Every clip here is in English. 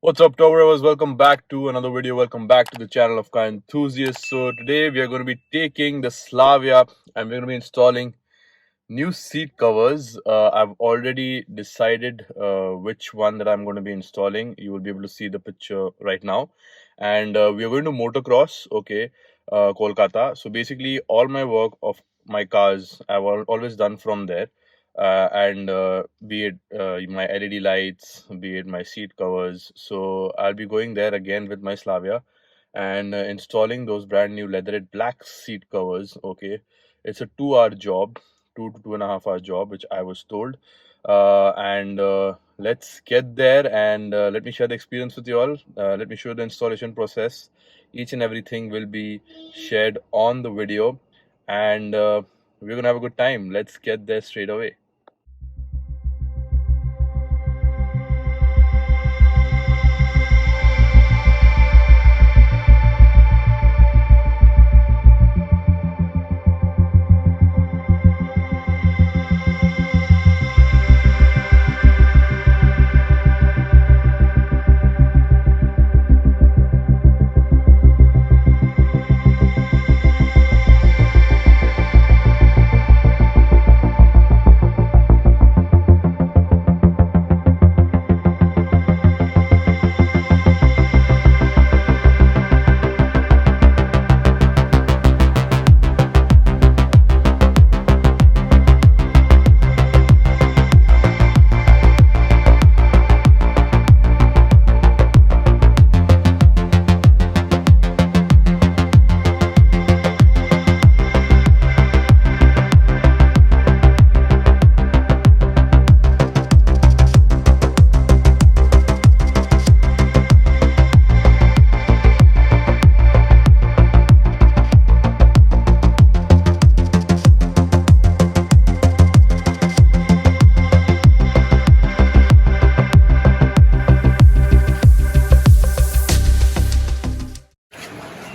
What's up, turborevvers? Welcome back to another video. Welcome back to the channel of car enthusiasts. So today we are going to be taking the Slavia and we're going to be installing new seat covers. I've already decided which one that I'm going to be installing. You will be able to see the picture right now. And we are going to motocross, okay, Kolkata. So basically, all my work of my cars I've always done from there. And be it my LED lights, be it my seat covers. So I'll be going there again with my Slavia and installing those brand new leatherette black seat covers. Okay, it's a 2 hour job, 2 to 2.5 hour job, which I was told. And let's get there and let me share the experience with you all. Let me show you the installation process. Each and everything will be shared on the video, and we're gonna have a good time. Let's get there straight away.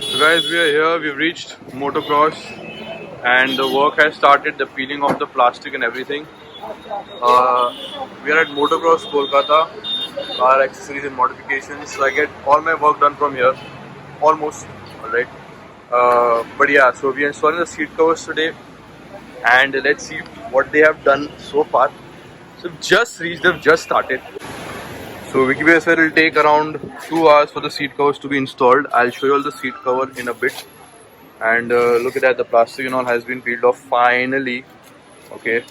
So guys, we are here. We've reached motocross, and the work has started. The peeling of the plastic and everything. We are at motocross Kolkata, car accessories and modifications. So I get all my work done from here, almost. All right. But yeah, so we are installing the seat covers today, and let's see what they have done so far. So we've just reached. They've just started. So Wikipedia said it will take around 2 hours for the seat covers to be installed. I'll show you all the seat cover in a bit. And look at that, the plastic and all has been peeled off finally. Okay.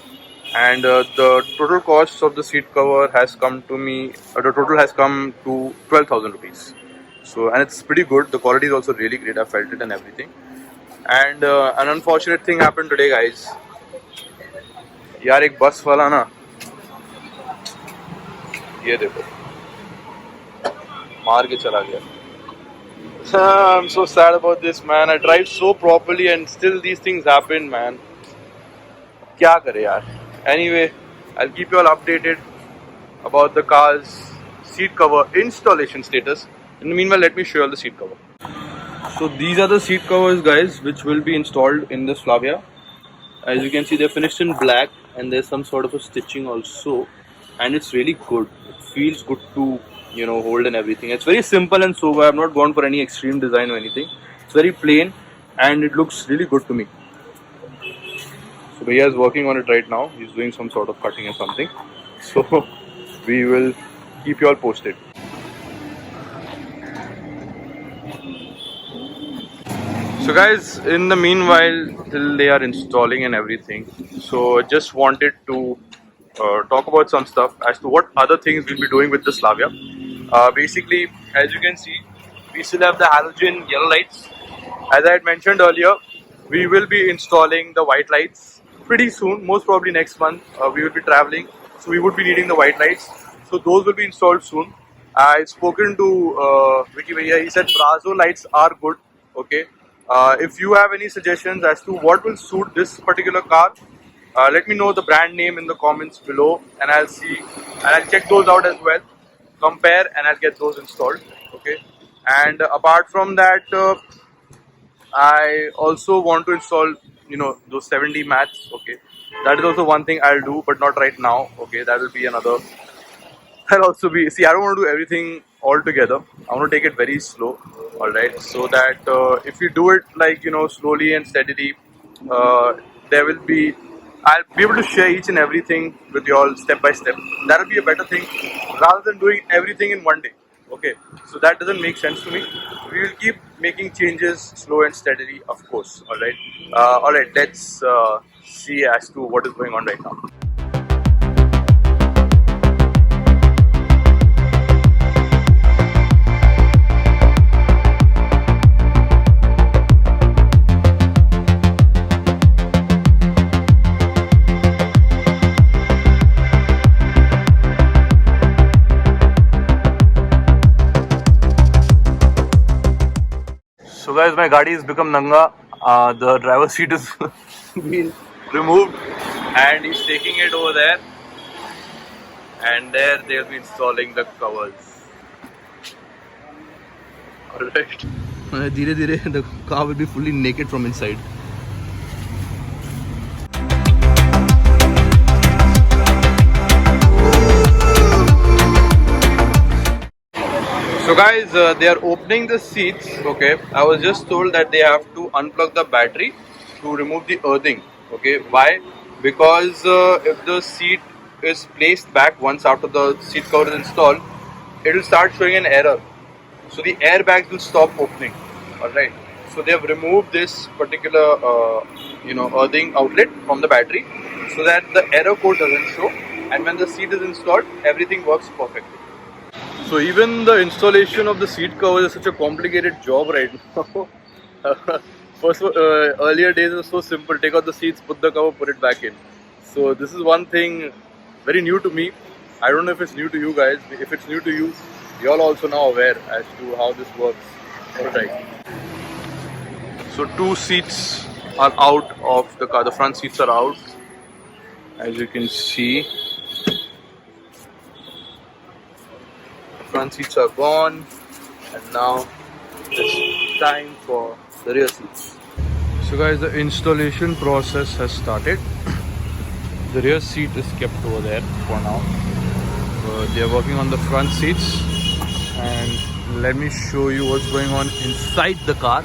And the total cost of the seat cover has come to me, the total has come to 12,000 rupees. So, and it's pretty good. The quality is also really great. I felt it and everything. And an unfortunate thing happened today, guys. यार एक बस वाला ना ये देखो मार के चला गया. I'm so sad about this, man. I drive so properly and still these things happen, man. क्या करे यार. Anyway, I'll keep you all updated about the car's seat cover installation status. In the meanwhile, let me show you all the seat cover. So these are the seat covers, guys, which will be installed in the Slavia. As you can see, they're finished in black and there's some sort of a stitching also, and it's really good. It feels good to hold and everything. It's very simple and sober. I've not gone for any extreme design or anything. It's very plain and it looks really good to me. So Bhaiya is working on it right now. He's doing some sort of cutting or something. So we will keep you all posted. So guys, in the meanwhile, till they are installing and everything, so I just wanted to talk about some stuff as to what other things we'll be doing with the Slavia. Basically, as you can see, we still have the halogen yellow lights. As I had mentioned earlier, we will be installing the white lights pretty soon, most probably next month. We will be traveling, so we would be needing the white lights. So those will be installed soon. I've spoken to Wikipedia. He said Brazo lights are good. Okay. If you have any suggestions as to what will suit this particular car, let me know the brand name in the comments below, and I'll see and I'll check those out as well, compare, and I'll get those installed. Okay. And apart from that, I also want to install those 70 mats. Okay, that is also one thing I'll do, but not right now. Okay, that will be another. I'll also be, see, I don't want to do everything all together. I want to take it very slow, all right, so that if you do it like slowly and steadily, uh, there will be I'll be able to share each and everything with you all step by step. That'll be a better thing rather than doing everything in one day. Okay, so that doesn't make sense to me. We will keep making changes slow and steadily, of course. All right. Let's see as to what is going on right now. So guys, my गाड़ी has become nanga. The driver's seat is been removed, and he's taking it over there. And there they'll be installing the covers. Alright. धीरे धीरे the car will be fully naked from inside. So guys, they are opening the seats. Okay, I was just told that they have to unplug the battery to remove the earthing. Okay, why? Because if the seat is placed back once after the seat cover is installed, it will start showing an error. So the airbags will stop opening. All right. So they have removed this particular, earthing outlet from the battery, so that the error code doesn't show. And when the seat is installed, everything works perfectly. So even the installation of the seat covers is such a complicated job right now. First, earlier days were so simple: take out the seats, put the cover, put it back in. So this is one thing very new to me. I don't know if it's new to you guys. If it's new to you, you're also now aware as to how this works. Alright. So two seats are out of the car. The front seats are out, as you can see. Front seats are gone, and now it's time for the rear seats. So guys, the installation process has started. The rear seat is kept over there for now. They are working on the front seats, and let me show you what's going on inside the car.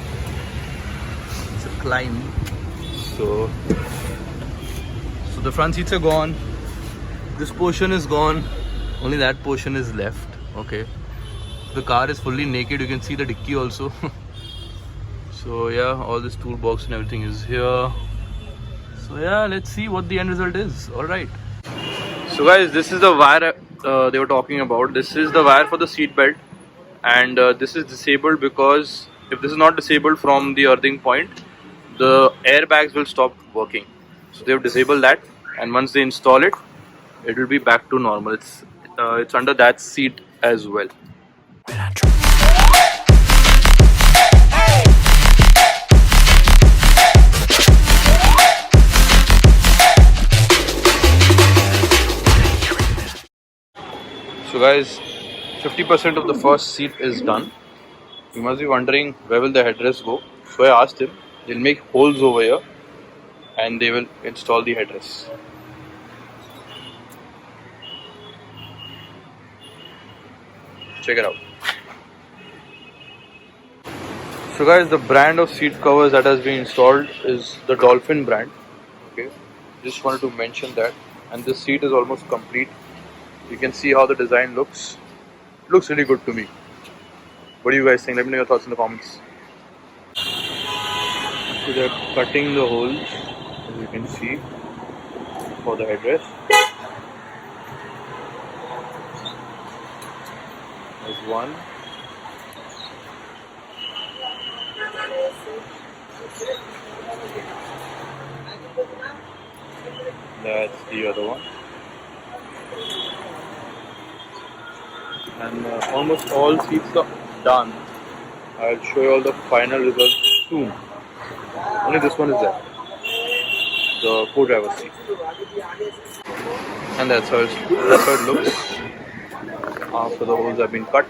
It's a climb. So the front seats are gone. This portion is gone. Only that portion is left. Okay, the car is fully naked. You can see the dicky also. So yeah, all this toolbox and everything is here. So yeah, let's see what the end result is. All right. So guys, this is the wire they were talking about. This is the wire for the seat belt, and this is disabled because if this is not disabled from the earthing point, the airbags will stop working. So they have disabled that, and once they install it, it will be back to normal. It's under that seat as well. So guys, 50% of the first seat is done. You must be wondering where will the headrest go. So I asked him. They'll make holes over here, and they will install the headrest. Check it out. So guys, the brand of seat covers that has been installed is the Dolphin brand. Okay, just wanted to mention that. And this seat is almost complete. You can see how the design looks. It looks really good to me. What do you guys think? Let me know your thoughts in the comments. So they're cutting the holes, as you can see, for the headrest. There's one. That's the other one. And almost all seats are done. I'll show you all the final results soon. Only this one is there, the co-driver seat, and that's how it looks after the holes have been cut.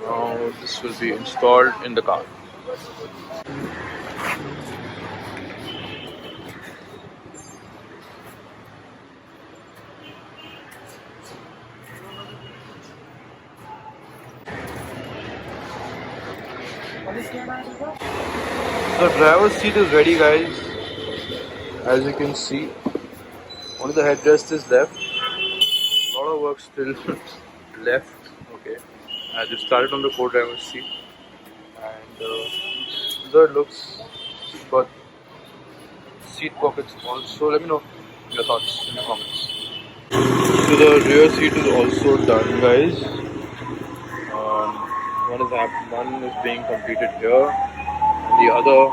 Now this will be installed in the car. The driver's seat is ready, guys. As you can see, only the headrest is left. A lot of work still left. Okay, I just started on the co-driver's seat, and there it looks. Got seat pockets also. Let me know your thoughts in the comments. So the rear seat is also done, guys. One is being completed here, and the other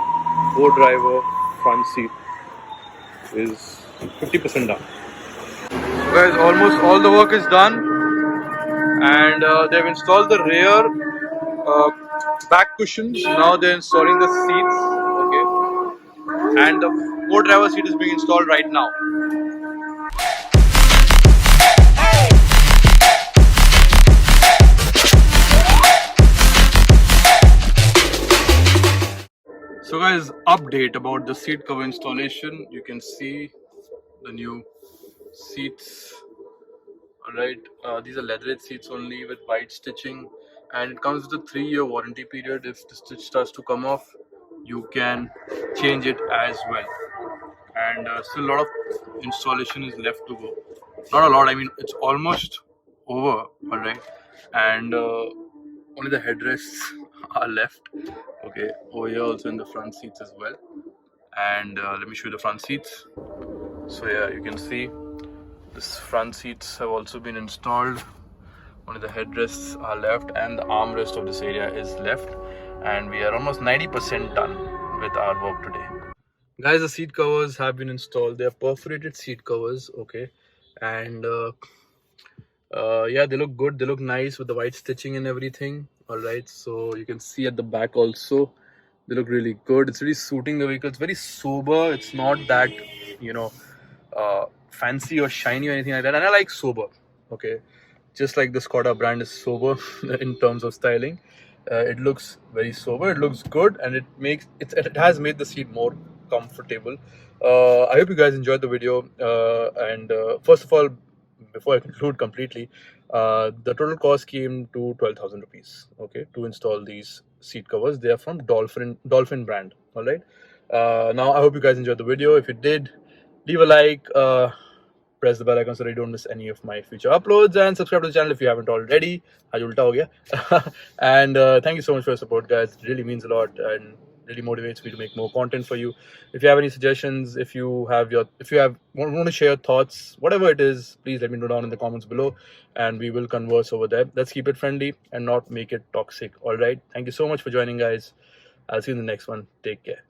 co-driver front seat is 50% done. So guys, almost all the work is done, and they've installed the rear uh, back cushions. Now they're installing the seats. Okay, and the co-driver seat is being installed right now. So guys, update about the seat cover installation. You can see the new seats. Alright, these are leatherette seats only with white stitching, and it comes with a 3-year warranty period. If the stitch starts to come off, you can change it as well. And still a lot of installation is left to go. Not a lot, I mean it's almost over. Alright, and only the headrests are left. Okay, over here also in the front seats as well. And let me show you the front seats. So yeah, you can see this front seats have also been installed. Only the headrests are left and the armrest of this area is left, and we are almost 90% done with our work today. Guys, the seat covers have been installed. They are perforated seat covers. Okay, and yeah, they look good, they look nice with the white stitching and everything. All right, so you can see at the back also they look really good. It's really suiting the vehicle. It's very sober. It's not that, you know, fancy or shiny or anything like that, and I like sober. Okay, just like the Skoda brand is sober in terms of styling. It looks very sober, it looks good, and it has made the seat more comfortable. I hope you guys enjoyed the video, and first of all, before I conclude completely, the total cost came to 12,000 rupees. Okay, to install these seat covers. They are from Dolphin brand. All right. Now I hope you guys enjoyed the video. If you did, leave a like, press the bell icon so that you don't miss any of my future uploads, and subscribe to the channel if you haven't already. Aaj ulta ho gaya. And thank you so much for your support, guys. It really means a lot and really motivates me to make more content for you. If you have any suggestions, if you want to share your thoughts, whatever it is, please let me know down in the comments below, and we will converse over there. Let's keep it friendly and not make it toxic. All right, thank you so much for joining, guys. I'll see you in the next one. Take care.